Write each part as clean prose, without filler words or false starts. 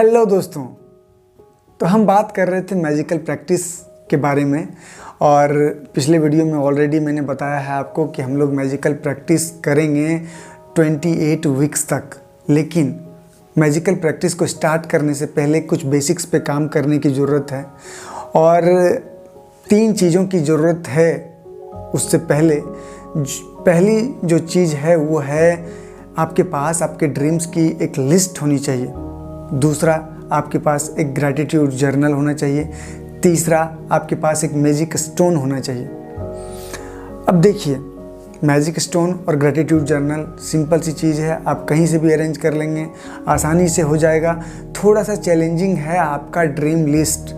Hello दोस्तों। तो हम बात कर रहे थे मैजिकल प्रैक्टिस के बारे में और पिछले वीडियो में ऑलरेडी मैंने बताया है आपको कि हम लोग मैजिकल प्रैक्टिस करेंगे 28 वीक्स तक। लेकिन मैजिकल प्रैक्टिस को स्टार्ट करने से पहले कुछ बेसिक्स पे काम करने की ज़रूरत है और 3 चीज़ों की ज़रूरत है। उससे पहली जो चीज़ है वो है आपके पास आपके ड्रीम्स की एक लिस्ट होनी चाहिए। दूसरा, आपके पास एक ग्रैटिट्यूड जर्नल होना चाहिए। तीसरा, आपके पास एक मैजिक स्टोन होना चाहिए। अब देखिए, मैजिक स्टोन और ग्रैटिट्यूड जर्नल सिंपल सी चीज़ है, आप कहीं से भी अरेंज कर लेंगे, आसानी से हो जाएगा। थोड़ा सा चैलेंजिंग है आपका ड्रीम लिस्ट।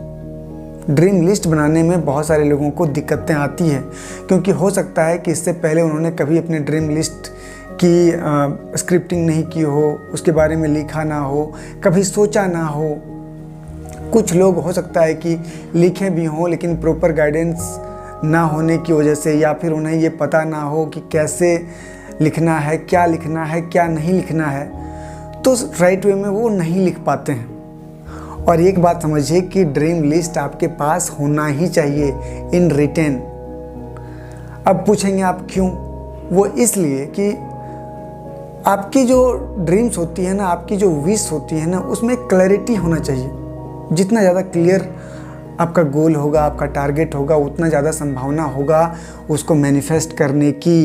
ड्रीम लिस्ट बनाने में बहुत सारे लोगों को दिक्कतें आती है, क्योंकि हो सकता है कि इससे पहले उन्होंने कभी अपने ड्रीम लिस्ट की स्क्रिप्टिंग नहीं की हो, उसके बारे में लिखा ना हो, कभी सोचा ना हो। कुछ लोग हो सकता है कि लिखे भी हों लेकिन प्रॉपर गाइडेंस ना होने की वजह से, या फिर उन्हें ये पता ना हो कि कैसे लिखना है, क्या नहीं लिखना है, तो राइट वे में वो नहीं लिख पाते हैं। और एक बात समझिए कि ड्रीम लिस्ट आपके पास होना ही चाहिए इन रिटन। अब पूछेंगे आप क्यों? वो इसलिए कि आपकी जो ड्रीम्स होती है ना, आपकी जो विश होती है ना, उसमें क्लैरिटी होना चाहिए। जितना ज़्यादा क्लियर आपका गोल होगा, आपका टारगेट होगा, उतना ज़्यादा संभावना होगा उसको मैनिफेस्ट करने की।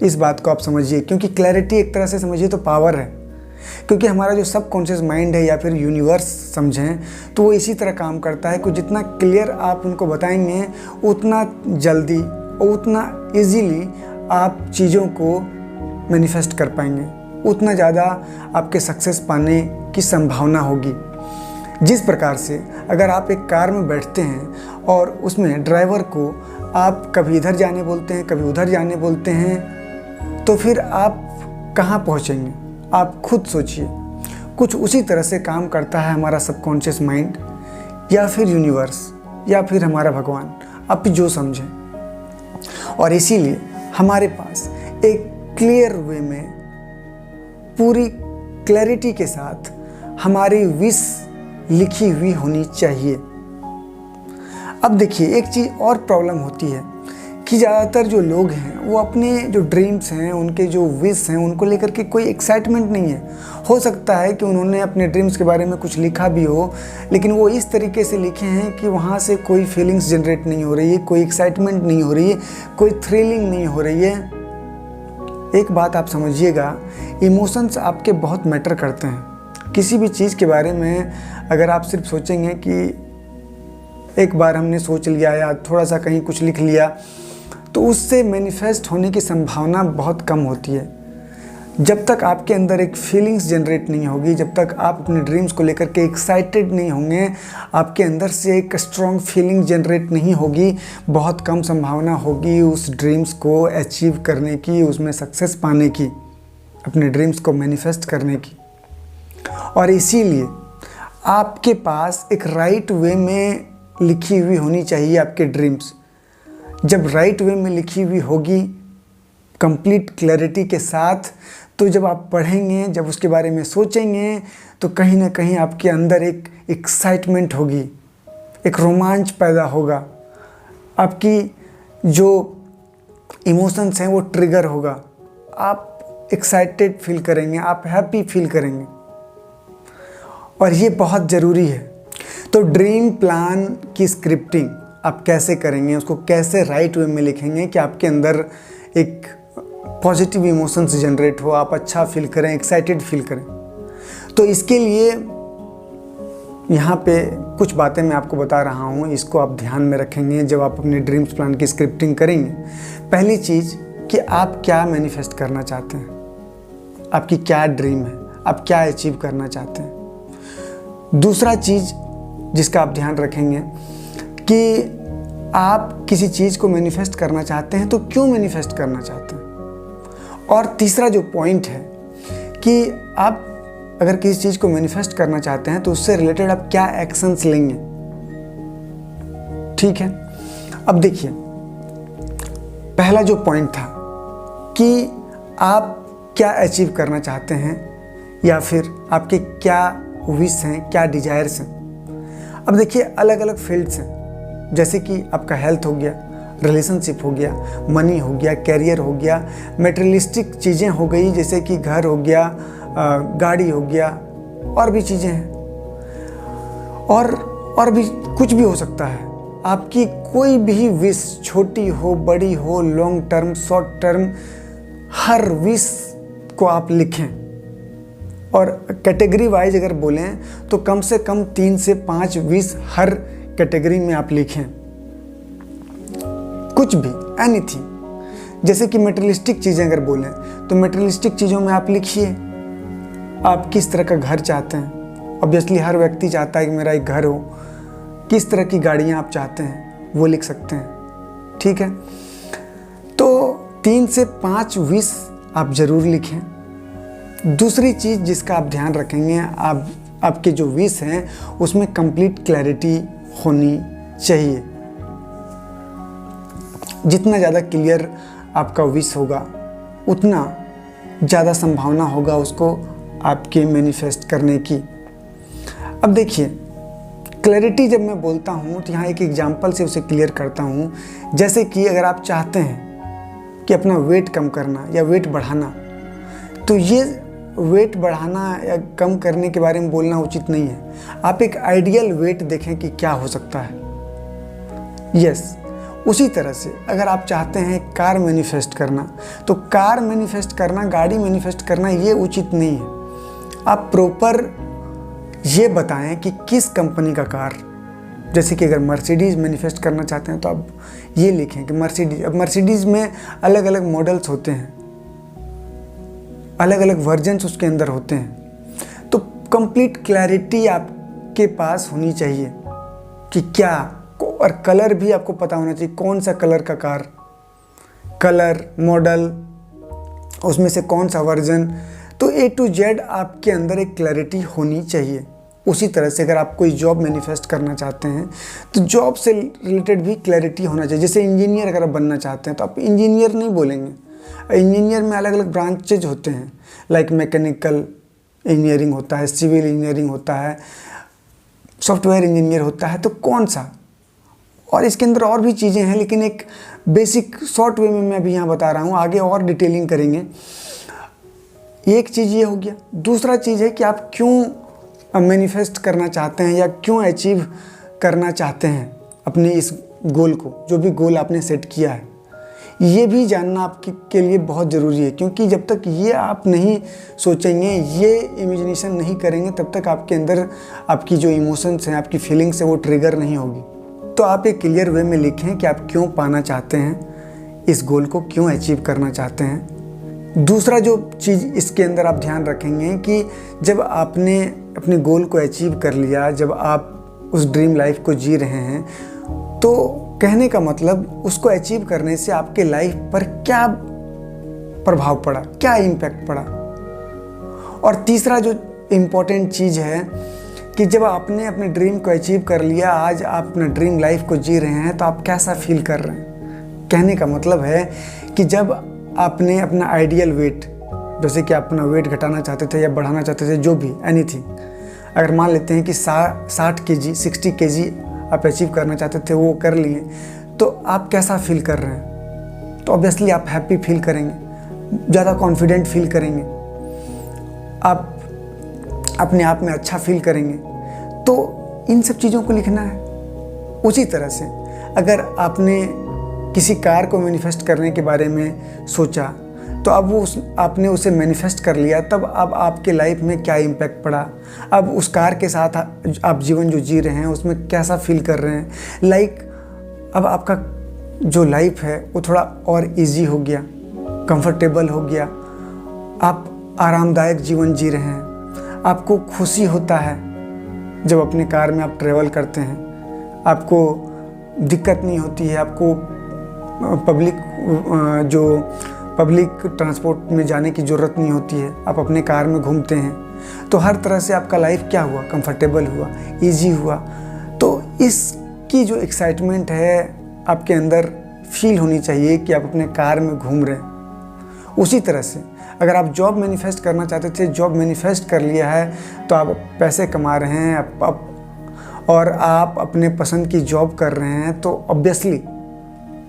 इस बात को आप समझिए, क्योंकि क्लैरिटी एक तरह से समझिए तो पावर है। क्योंकि हमारा जो सबकॉन्शियस माइंड है या फिर यूनिवर्स समझें तो वो इसी तरह काम करता है कि जितना क्लियर आप उनको बताएंगे उतना जल्दी और उतना इजीली आप चीज़ों को मैनिफेस्ट कर पाएंगे, उतना ज़्यादा आपके सक्सेस पाने की संभावना होगी। जिस प्रकार से अगर आप एक कार में बैठते हैं और उसमें ड्राइवर को आप कभी इधर जाने बोलते हैं, कभी उधर जाने बोलते हैं, तो फिर आप कहाँ पहुँचेंगे? आप खुद सोचिए। कुछ उसी तरह से काम करता है हमारा सबकॉन्शियस माइंड या फिर यूनिवर्स या फिर हमारा भगवान, आप जो समझें। और इसीलिए हमारे पास एक क्लियर वे में, पूरी क्लैरिटी के साथ हमारी विश लिखी हुई होनी चाहिए। अब देखिए, एक चीज़ और प्रॉब्लम होती है कि ज़्यादातर जो लोग हैं वो अपने जो ड्रीम्स हैं, उनके जो विश हैं, उनको लेकर के कोई एक्साइटमेंट नहीं है। हो सकता है कि उन्होंने अपने ड्रीम्स के बारे में कुछ लिखा भी हो, लेकिन वो इस तरीके से लिखे हैं कि वहाँ से कोई फीलिंग्स जनरेट नहीं हो रही है, कोई एक्साइटमेंट नहीं हो रही है, कोई थ्रिलिंग नहीं हो रही है। एक बात आप समझिएगा, इमोशंस आपके बहुत मैटर करते हैं। किसी भी चीज़ के बारे में अगर आप सिर्फ सोचेंगे कि एक बार हमने सोच लिया या थोड़ा सा कहीं कुछ लिख लिया, तो उससे मैनिफेस्ट होने की संभावना बहुत कम होती है। जब तक आपके अंदर एक फीलिंग्स जनरेट नहीं होगी, जब तक आप अपने ड्रीम्स को लेकर के एक्साइटेड नहीं होंगे, आपके अंदर से एक स्ट्रॉन्ग फीलिंग जनरेट नहीं होगी, बहुत कम संभावना होगी उस ड्रीम्स को अचीव करने की, उसमें सक्सेस पाने की, अपने ड्रीम्स को मैनिफेस्ट करने की। और इसीलिए आपके पास एक राइट वे में लिखी हुई होनी चाहिए आपके ड्रीम्स। जब राइट वे में लिखी हुई होगी कंप्लीट क्लैरिटी के साथ, तो जब आप पढ़ेंगे, जब उसके बारे में सोचेंगे, तो कहीं ना कहीं आपके अंदर एक एक्साइटमेंट होगी, एक रोमांच पैदा होगा, आपकी जो इमोशंस हैं वो ट्रिगर होगा, आप एक्साइटेड फील करेंगे, आप हैप्पी फील करेंगे। और ये बहुत ज़रूरी है। तो ड्रीम प्लान की स्क्रिप्टिंग आप कैसे करेंगे, उसको कैसे राइट वे में लिखेंगे कि आपके अंदर एक पॉजिटिव इमोशंस जनरेट हो, आप अच्छा फील करें, एक्साइटेड फील करें। तो इसके लिए यहाँ पे कुछ बातें मैं आपको बता रहा हूँ, इसको आप ध्यान में रखेंगे जब आप अपने ड्रीम्स प्लान की स्क्रिप्टिंग करेंगे। पहली चीज़ कि आप क्या मैनिफेस्ट करना चाहते हैं, आपकी क्या ड्रीम है, आप क्या अचीव करना चाहते हैं। दूसरा चीज़ जिसका आप ध्यान रखेंगे कि आप किसी चीज़ को मैनिफेस्ट करना चाहते हैं तो क्यों मैनिफेस्ट करना चाहते हैं। और तीसरा जो पॉइंट है कि आप अगर किसी चीज़ को मैनिफेस्ट करना चाहते हैं तो उससे रिलेटेड आप क्या एक्शंस लेंगे। ठीक है, अब देखिए, पहला जो पॉइंट था कि आप क्या अचीव करना चाहते हैं या फिर आपके क्या विश हैं, क्या डिजायर्स हैं। अब देखिए अलग अलग फील्ड्स हैं, जैसे कि आपका हेल्थ हो गया, रिलेशनशिप हो गया, मनी हो गया, कैरियर हो गया, मटेरियलिस्टिक चीज़ें हो गई जैसे कि घर हो गया, गाड़ी हो गया, और भी चीज़ें हैं, और भी कुछ भी हो सकता है। आपकी कोई भी विश, छोटी हो बड़ी हो, लॉन्ग टर्म शॉर्ट टर्म, हर विश को आप लिखें। और कैटेगरी वाइज अगर बोलें तो कम से कम 3 से 5 विश हर कैटेगरी में आप लिखें, कुछ भी, एनीथिंग। जैसे कि मटेरियलिस्टिक चीज़ें अगर बोलें तो मटेरियलिस्टिक चीज़ों में आप लिखिए आप किस तरह का घर चाहते हैं। ऑब्वियसली हर व्यक्ति चाहता है कि मेरा एक घर हो। किस तरह की गाड़ियाँ आप चाहते हैं वो लिख सकते हैं, ठीक है। तो 3 से 5 विश आप ज़रूर लिखें। दूसरी चीज़ जिसका आप ध्यान रखेंगे, आपके जो विश हैं उसमें कंप्लीट क्लैरिटी होनी चाहिए। जितना ज़्यादा क्लियर आपका विश होगा उतना ज़्यादा संभावना होगा उसको आपके मैनिफेस्ट करने की। अब देखिए क्लैरिटी जब मैं बोलता हूँ तो यहाँ एक एग्जांपल से उसे क्लियर करता हूँ। जैसे कि अगर आप चाहते हैं कि अपना वेट कम करना या वेट बढ़ाना, तो ये वेट बढ़ाना या कम करने के बारे में बोलना उचित नहीं है। आप एक आइडियल वेट देखें कि क्या हो सकता है। यस, उसी तरह से अगर आप चाहते हैं कार मैनिफेस्ट करना, तो कार मैनिफेस्ट करना, गाड़ी मैनिफेस्ट करना ये उचित नहीं है। आप प्रॉपर ये बताएं कि किस कंपनी का कार। जैसे कि अगर मर्सिडीज़ मैनिफेस्ट करना चाहते हैं तो आप ये लिखें कि मर्सिडीज़। अब मर्सिडीज़ में अलग अलग मॉडल्स होते हैं, अलग अलग वर्जन्स उसके अंदर होते हैं। तो कंप्लीट क्लैरिटी आपके पास होनी चाहिए कि क्या, और कलर भी आपको पता होना चाहिए कौन सा कलर का कार, कलर, मॉडल, उसमें से कौन सा वर्जन। तो A to Z आपके अंदर एक क्लैरिटी होनी चाहिए। उसी तरह से अगर आप कोई जॉब मैनिफेस्ट करना चाहते हैं तो जॉब से रिलेटेड भी क्लैरिटी होना चाहिए। जैसे इंजीनियर अगर आप बनना चाहते हैं तो आप इंजीनियर नहीं बोलेंगे। इंजीनियर में अलग अलग ब्रांचेज होते हैं, लाइक मैकेनिकल इंजीनियरिंग होता है, सिविल इंजीनियरिंग होता है, सॉफ्टवेयर इंजीनियर होता है, तो कौन सा, और इसके अंदर और भी चीज़ें हैं, लेकिन एक बेसिक शॉर्ट वे में मैं अभी यहाँ बता रहा हूँ, आगे और डिटेलिंग करेंगे। एक चीज़ ये हो गया। दूसरा चीज़ है कि आप क्यों मैनिफेस्ट करना चाहते हैं या क्यों अचीव करना चाहते हैं अपने इस गोल को, जो भी गोल आपने सेट किया है। ये भी जानना आपके लिए बहुत ज़रूरी है, क्योंकि जब तक ये आप नहीं सोचेंगे, ये इमेजिनेशन नहीं करेंगे, तब तक आपके अंदर आपकी जो इमोशंस हैं, आपकी फीलिंग्स है, वो ट्रिगर नहीं होगी। तो आप एक क्लियर वे में लिखें कि आप क्यों पाना चाहते हैं इस गोल को, क्यों अचीव करना चाहते हैं। दूसरा जो चीज़ इसके अंदर आप ध्यान रखेंगे कि जब आपने अपने गोल को अचीव कर लिया, जब आप उस ड्रीम लाइफ को जी रहे हैं, तो कहने का मतलब उसको अचीव करने से आपके लाइफ पर क्या प्रभाव पड़ा, क्या इम्पैक्ट पड़ा। और तीसरा जो इम्पोर्टेंट चीज़ है कि जब आपने अपने ड्रीम को अचीव कर लिया, आज आप अपना ड्रीम लाइफ को जी रहे हैं, तो आप कैसा फील कर रहे हैं। कहने का मतलब है कि जब आपने अपना आइडियल वेट, जैसे कि आप अपना वेट घटाना चाहते थे या बढ़ाना चाहते थे, जो भी, एनीथिंग, अगर मान लेते हैं कि 60 kg 60 kg आप अचीव करना चाहते थे, वो कर लिए, तो आप कैसा फील कर रहे हैं। तो ऑब्वियसली आप हैप्पी फील करेंगे, ज़्यादा कॉन्फिडेंट फील करेंगे, आप अपने आप में अच्छा फील करेंगे। तो इन सब चीज़ों को लिखना है। उसी तरह से अगर आपने किसी कार को मैनिफेस्ट करने के बारे में सोचा, तो अब आपने उसे मैनिफेस्ट कर लिया, तब अब आपके लाइफ में क्या इम्पैक्ट पड़ा, अब उस कार के साथ आप जीवन जो जी रहे हैं उसमें कैसा फील कर रहे हैं। लाइक अब आपका जो लाइफ है वो थोड़ा और इजी हो गया, कंफर्टेबल हो गया, आप आरामदायक जीवन जी रहे हैं, आपको खुशी होता है जब अपने कार में आप ट्रेवल करते हैं, आपको दिक्कत नहीं होती है, आपको पब्लिक ट्रांसपोर्ट में जाने की ज़रूरत नहीं होती है, आप अपने कार में घूमते हैं। तो हर तरह से आपका लाइफ क्या हुआ, कंफर्टेबल हुआ, इजी हुआ। तो इसकी जो एक्साइटमेंट है आपके अंदर फील होनी चाहिए कि आप अपने कार में घूम रहे हैं। उसी तरह से अगर आप जॉब मैनिफेस्ट करना चाहते थे, जॉब मैनिफेस्ट कर लिया है, तो आप पैसे कमा रहे हैं और आप अपने पसंद की जॉब कर रहे हैं, तो ऑब्वियसली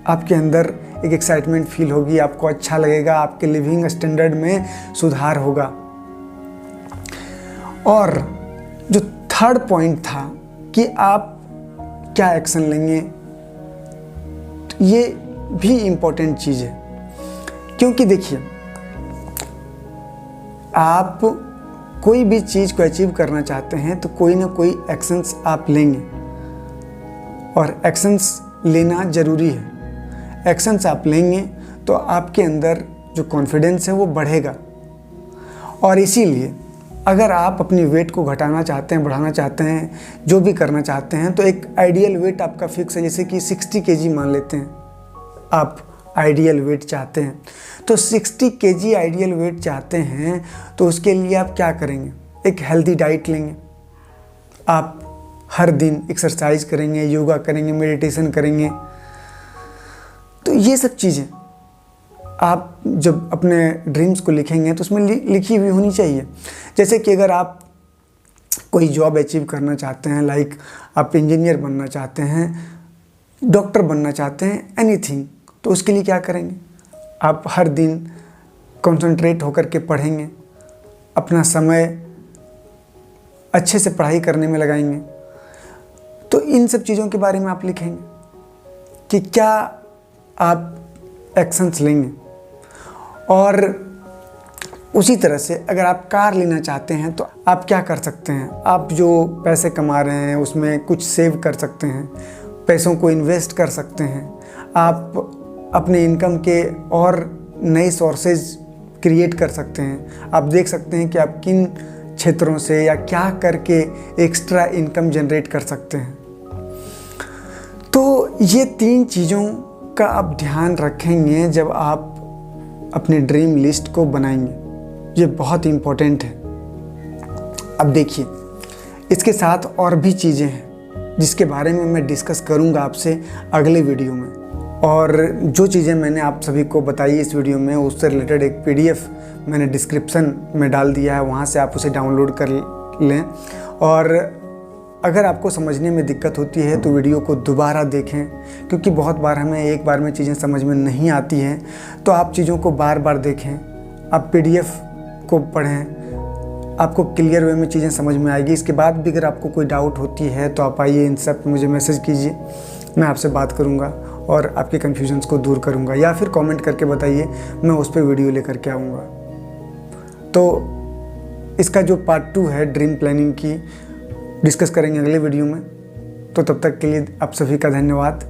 आपके अंदर एक एक्साइटमेंट फील होगी, आपको अच्छा लगेगा, आपके लिविंग स्टैंडर्ड में सुधार होगा। और जो थर्ड पॉइंट था कि आप क्या एक्शन लेंगे, ये भी इम्पोर्टेंट चीज़ है, क्योंकि देखिए आप कोई भी चीज़ को अचीव करना चाहते हैं तो कोई ना कोई एक्शंस आप लेंगे, और एक्शंस लेना ज़रूरी है। एक्शंस आप लेंगे तो आपके अंदर जो कॉन्फिडेंस है वो बढ़ेगा। और इसीलिए अगर आप अपनी वेट को घटाना चाहते हैं, बढ़ाना चाहते हैं, जो भी करना चाहते हैं, तो एक आइडियल वेट आपका फिक्स है, जैसे कि 60 kg मान लेते हैं आप आइडियल वेट चाहते हैं, तो 60 kg आइडियल वेट चाहते हैं, तो उसके लिए आप क्या करेंगे, एक हेल्दी डाइट लेंगे, आप हर दिन एक्सरसाइज करेंगे, योगा करेंगे, मेडिटेशन करेंगे। तो ये सब चीज़ें आप जब अपने ड्रीम्स को लिखेंगे तो उसमें लिखी हुई होनी चाहिए। जैसे कि अगर आप कोई जॉब अचीव करना चाहते हैं, लाइक आप इंजीनियर बनना चाहते हैं, डॉक्टर बनना चाहते हैं, एनीथिंग, तो उसके लिए क्या करेंगे, आप हर दिन कंसंट्रेट होकर के पढ़ेंगे, अपना समय अच्छे से पढ़ाई करने में लगाएंगे। तो इन सब चीज़ों के बारे में आप लिखेंगे कि क्या आप एक्शंस लेंगे। और उसी तरह से अगर आप कार लेना चाहते हैं तो आप क्या कर सकते हैं, आप जो पैसे कमा रहे हैं उसमें कुछ सेव कर सकते हैं, पैसों को इन्वेस्ट कर सकते हैं, आप अपने इनकम के और नए सोर्सेज क्रिएट कर सकते हैं। आप देख सकते हैं कि आप किन क्षेत्रों से या क्या करके एक्स्ट्रा इनकम जनरेट कर सकते हैं। तो ये 3 चीज़ों का आप ध्यान रखेंगे जब आप अपने ड्रीम लिस्ट को बनाएंगे, ये बहुत इम्पोर्टेंट है। अब देखिए, इसके साथ और भी चीज़ें हैं जिसके बारे में मैं डिस्कस करूंगा आपसे अगले वीडियो में। और जो चीज़ें मैंने आप सभी को बताई इस वीडियो में, उससे रिलेटेड एक PDF मैंने डिस्क्रिप्शन में डाल दिया है, वहाँ से आप उसे डाउनलोड कर लें। और अगर आपको समझने में दिक्कत होती है तो वीडियो को दोबारा देखें, क्योंकि बहुत बार हमें एक बार में चीज़ें समझ में नहीं आती हैं, तो आप चीज़ों को बार बार देखें, आप PDF को पढ़ें, आपको क्लियर वे में चीज़ें समझ में आएगी। इसके बाद भी अगर आपको कोई डाउट होती है तो आप आइए इंस्टा पे मुझे मैसेज कीजिए, मैं आपसे बात करूँगा और आपके कन्फ्यूजन्स को दूर करूँगा, या फिर कमेंट करके बताइए, मैं उस पर वीडियो लेकर के आऊँगा। तो इसका जो पार्ट 2 है ड्रीम प्लानिंग की, डिस्कस करेंगे अगले वीडियो में। तो तब तक के लिए आप सभी का धन्यवाद।